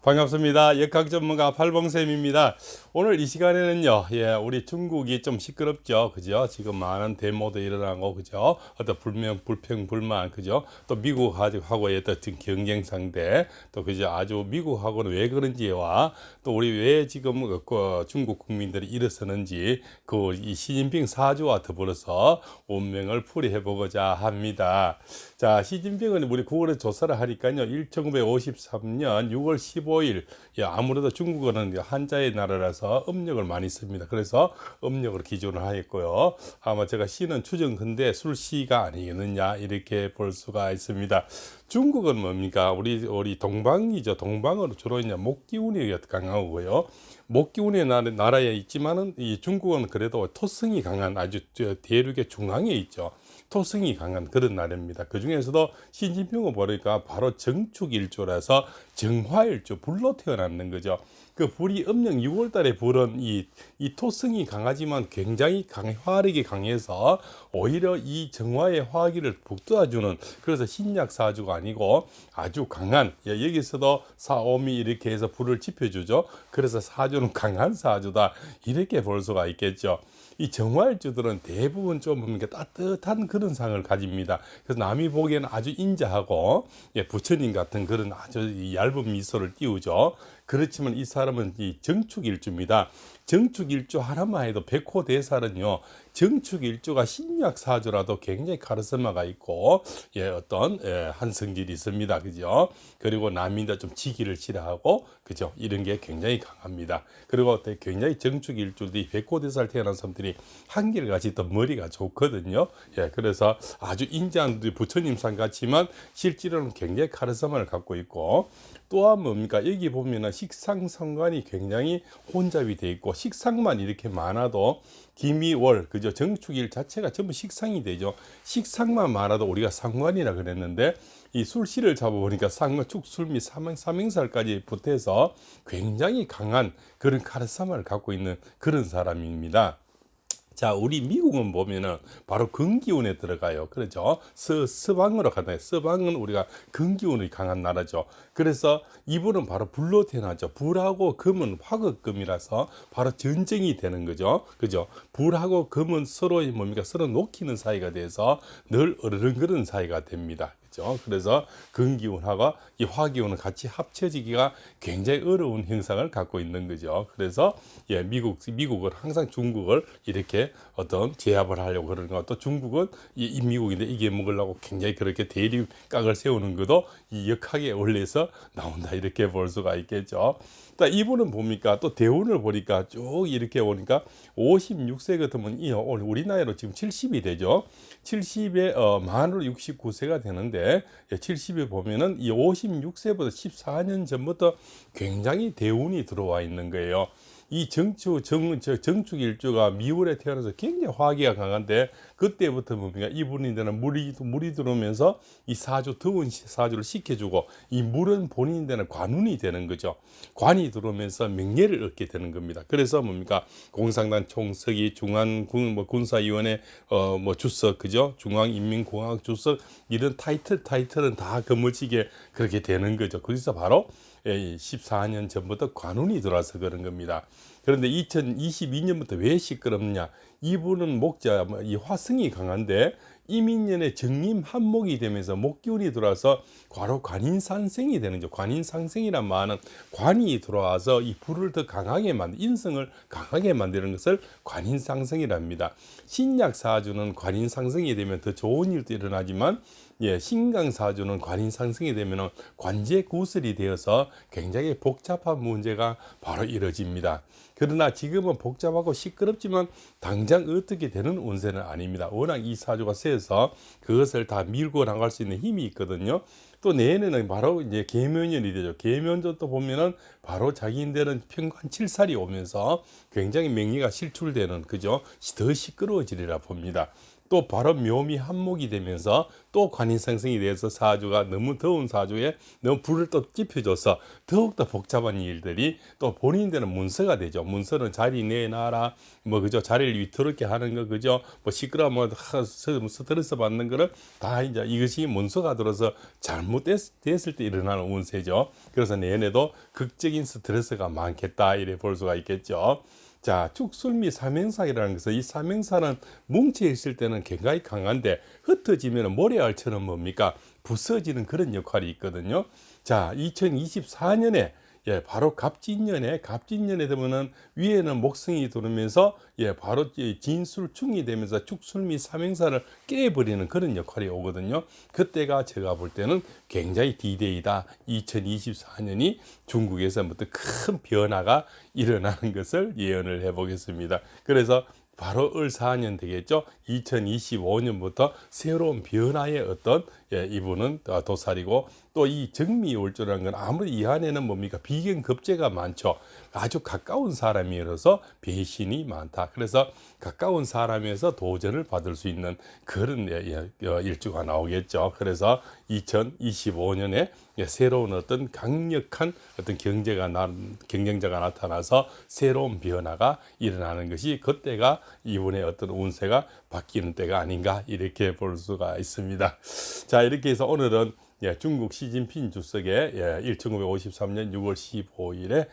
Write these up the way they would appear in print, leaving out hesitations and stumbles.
반갑습니다. 역학 전문가 팔봉쌤입니다. 오늘 이 시간에는요, 우리 중국이 좀 시끄럽죠. 그죠? 지금 많은 데모도 일어나고, 그죠? 어떤 불만, 그죠? 또 미국하고의 어떤 경쟁 상대, 또 그죠? 아주 미국하고는 왜 그런지와 또 우리 왜 지금 중국 국민들이 일어서는지 이 시진핑 사주와 더불어서 운명을 풀이해 보고자 합니다. 자, 시진핑은 우리 구글에 조사를 하니까요, 1953년 6월 15일, 아무래도 중국어는 한자의 나라라서 음력을 많이 씁니다. 그래서 음력을 기준으로 하였고요. 아마 제가 시는 추정컨대 술시가 아니겠느냐, 이렇게 볼 수가 있습니다. 중국은 뭡니까? 우리 동방이죠. 동방으로 주로 이제 목기운이 강하고요. 목기운의 나라에 있지만은 이 중국은 그래도 토성이 강한 아주 대륙의 중앙에 있죠. 토성이 강한 그런 나라입니다. 그 중에서도 시진핑을 보니까 바로 정축일조라서 정화일조, 불로 태어났는 거죠. 그 불이 음력 6월 달에 불은 이 토성이 강하지만 굉장히 화력이 강해서 오히려 이 정화의 화기를 북돋아주는, 그래서 신약사주가 아니고 아주 강한, 여기서도 사오미 이렇게 해서 불을 지펴주죠. 그래서 사주는 강한 사주다, 이렇게 볼 수가 있겠죠. 이 정화일주들은 대부분 좀 따뜻한 그런 상을 가집니다. 그래서 남이 보기에는 아주 인자하고, 부처님 같은 그런 아주 얇은 미소를 띄우죠. 그렇지만 이 사람은 이 정축일주입니다. 정축일주 하나만 해도 백호대살은요, 정축일주가 신약사주라도 굉장히 카리스마가 있고, 어떤 한성질이 있습니다. 그죠? 그리고 남인데 좀 지기를 싫어하고, 그죠? 이런 게 굉장히 강합니다. 그리고 굉장히 정축일주들이 백호대살 태어난 사람들이 한결같이 또 머리가 좋거든요. 그래서 아주 인자한 부처님상 같지만 실제로는 굉장히 카리스마를 갖고 있고, 또한 뭡니까? 여기 보면은 식상성관이 굉장히 혼잡이 돼 있고, 식상만 이렇게 많아도 기미월, 그죠? 정축일 자체가 전부 식상이 되죠. 식상만 많아도 우리가 상관이라 그랬는데, 이 술씨를 잡아보니까 상관, 축술미, 삼행살까지 붙어서 굉장히 강한 그런 카리스마를 갖고 있는 그런 사람입니다. 자, 우리 미국은 보면은 바로 금기운에 들어가요. 그렇죠? 서방으로 가나요? 서방은 우리가 금기운이 강한 나라죠. 그래서 이분은 바로 불로 태어나죠. 불하고 금은 화극금이라서 바로 전쟁이 되는 거죠. 그죠? 불하고 금은 서로 뭡니까? 서로 녹히는 사이가 돼서 늘 어르렁거리는 사이가 됩니다. 그래서 금기운하고 이 화기운은 같이 합쳐지기가 굉장히 어려운 형상을 갖고 있는 거죠. 그래서 미국은 항상 중국을 이렇게 어떤 제압을 하려고 그러는 것, 또 중국은 이 미국인데 이게 먹으려고 굉장히 그렇게 대립각을 세우는 것도 이 역학에 원래서 나온다, 이렇게 볼 수가 있겠죠. 이분은 뭡니까? 또 대운을 보니까 쭉 이렇게 보니까 56세 같으면 우리 나이로 지금 70이 되죠. 70에 만으로 69세가 되는데, 70에 보면은 이 56세보다 14년 전부터 굉장히 대운이 들어와 있는 거예요. 이 정축일주가 미월에 태어나서 굉장히 화기가 강한데, 그때부터 뭡니까? 이분인데는 물이 들어오면서 이 더운 사주를 식혀주고, 이 물은 본인인데는 관운이 되는 거죠. 관이 들어오면서 명예를 얻게 되는 겁니다. 그래서 뭡니까? 공산당 총서기, 군사위원회 주석, 그죠? 중앙인민공화국 주석, 이런 타이틀은 다 건물지게 그렇게 되는 거죠. 그래서 바로 14년 전부터 관운이 들어와서 그런 겁니다. 그런데 2022년부터 왜 시끄럽냐? 이분은 이 화성이 강한데 이민년에 정임 한목이 되면서 목기운이 들어와서 과로 관인상생이 되는 거죠. 관인상생이란 말은 관이 들어와서 이 불을 더 강하게 인성을 강하게 만드는 것을 관인상생이랍니다. 신약사주는 관인상생이 되면 더 좋은 일도 일어나지만, 신강사주는 관인상승이 되면 관제구설이 되어서 굉장히 복잡한 문제가 바로 이루어집니다. 그러나 지금은 복잡하고 시끄럽지만 당장 어떻게 되는 운세는 아닙니다. 워낙 이 사주가 세서 그것을 다 밀고 나갈 수 있는 힘이 있거든요. 또 내년에는 바로 이제 계묘년이 되죠. 계묘년도 보면은 바로 자기인들은 편관 칠살이 오면서 굉장히 명리가 실출되는, 그죠? 더 시끄러워지리라 봅니다. 또 바로 묘미 한목이 되면서 또 관인상승이 돼서 사주가 너무 더운 사주에 너무 불을 또 지펴줘서 더욱더 복잡한 일들이 또 본인들은 문서가 되죠. 문서는 자리 내놔라, 뭐 그죠, 자리를 위태롭게 하는 거, 그죠, 뭐 시끄러워, 스트레스 받는 거를 다 이제 이것이 문서가 들어서 잘못됐을 때 일어나는 운세죠. 그래서 내년에도 극적인 스트레스가 많겠다 이래 볼 수가 있겠죠. 자, 축술미 삼행사라는 것은, 이 삼행사는 뭉쳐 있을 때는 굉장히 강한데 흩어지면 모래알처럼 뭡니까, 부서지는 그런 역할이 있거든요. 자, 2024년에 바로 갑진년에 되면은 위에는 목성이 들어오면서 바로 진술충이 되면서 축술미 삼행사를 깨버리는 그런 역할이 오거든요. 그때가 제가 볼 때는 굉장히 디데이다. 2024년이 중국에서부터 큰 변화가 일어나는 것을 예언을 해보겠습니다. 그래서 바로 을 4년 되겠죠. 2025년부터 새로운 변화의 어떤 이분은 도살이고, 또 이 정미월조라는 건 아무리 이 안에는 뭡니까, 비견급제가 많죠. 아주 가까운 사람이라서 배신이 많다. 그래서 가까운 사람에서 도전을 받을 수 있는 그런 일주가 나오겠죠. 그래서 2025년에 새로운 어떤 강력한 어떤 경쟁자가 나타나서 새로운 변화가 일어나는 것이, 그때가 이분의 어떤 운세가 바뀌는 때가 아닌가 이렇게 볼 수가 있습니다. 자, 이렇게 해서 오늘은 중국 시진핑 주석의 1953년 6월 15일에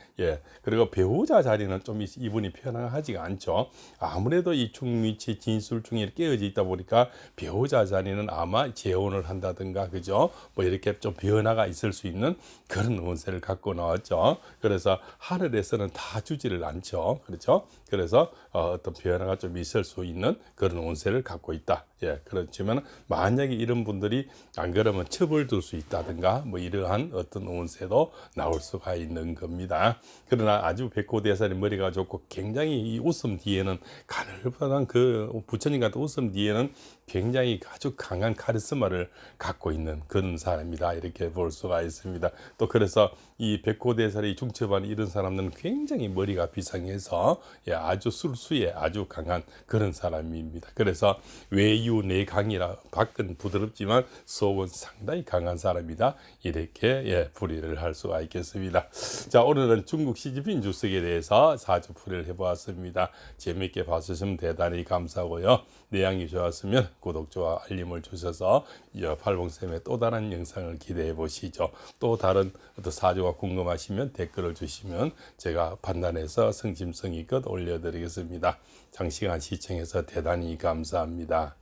그리고 배우자 자리는 좀 이분이 편하지가 않죠. 아무래도 이 충미치 진술충이 깨어져 있다 보니까 배우자 자리는 아마 재혼을 한다든가, 그죠, 뭐 이렇게 좀 변화가 있을 수 있는 그런 운세를 갖고 나왔죠. 그래서 하늘에서는 다 주지를 않죠. 그렇죠. 그래서 어떤 변화가 좀 있을 수 있는 그런 운세를 갖고 있다. 그렇지만 만약에 이런 분들이 안 그러면 처벌될 수 있다든가, 뭐 이러한 어떤 운세도 나올 수가 있는 겁니다. 그러나 아주 백호대살이 머리가 좋고 굉장히 이 웃음 뒤에는, 가늘보단 그 부처님 같은 웃음 뒤에는 굉장히 아주 강한 카리스마를 갖고 있는 그런 사람이다 이렇게 볼 수가 있습니다. 또 그래서 이 백호대살이 중첩한 이런 사람들은 굉장히 머리가 비상해서 아주 술수에 아주 강한 그런 사람입니다. 그래서 외유내강이라, 밖은 부드럽지만 속은 상당히 강한 사람이다 이렇게 풀이를 할 수가 있겠습니다. 자, 오늘은 중국 시진핑 주석에 대해서 사주 풀이를 해보았습니다. 재미있게 봐주시면 대단히 감사하고요. 내용이 좋았으면 구독, 좋아, 알림을 주셔서 팔봉쌤의 또 다른 영상을 기대해 보시죠. 또 다른 어떤 사주가 궁금하시면 댓글을 주시면 제가 판단해서 성심성의껏 올려드리겠습니다. 장시간 시청해서 대단히 감사합니다.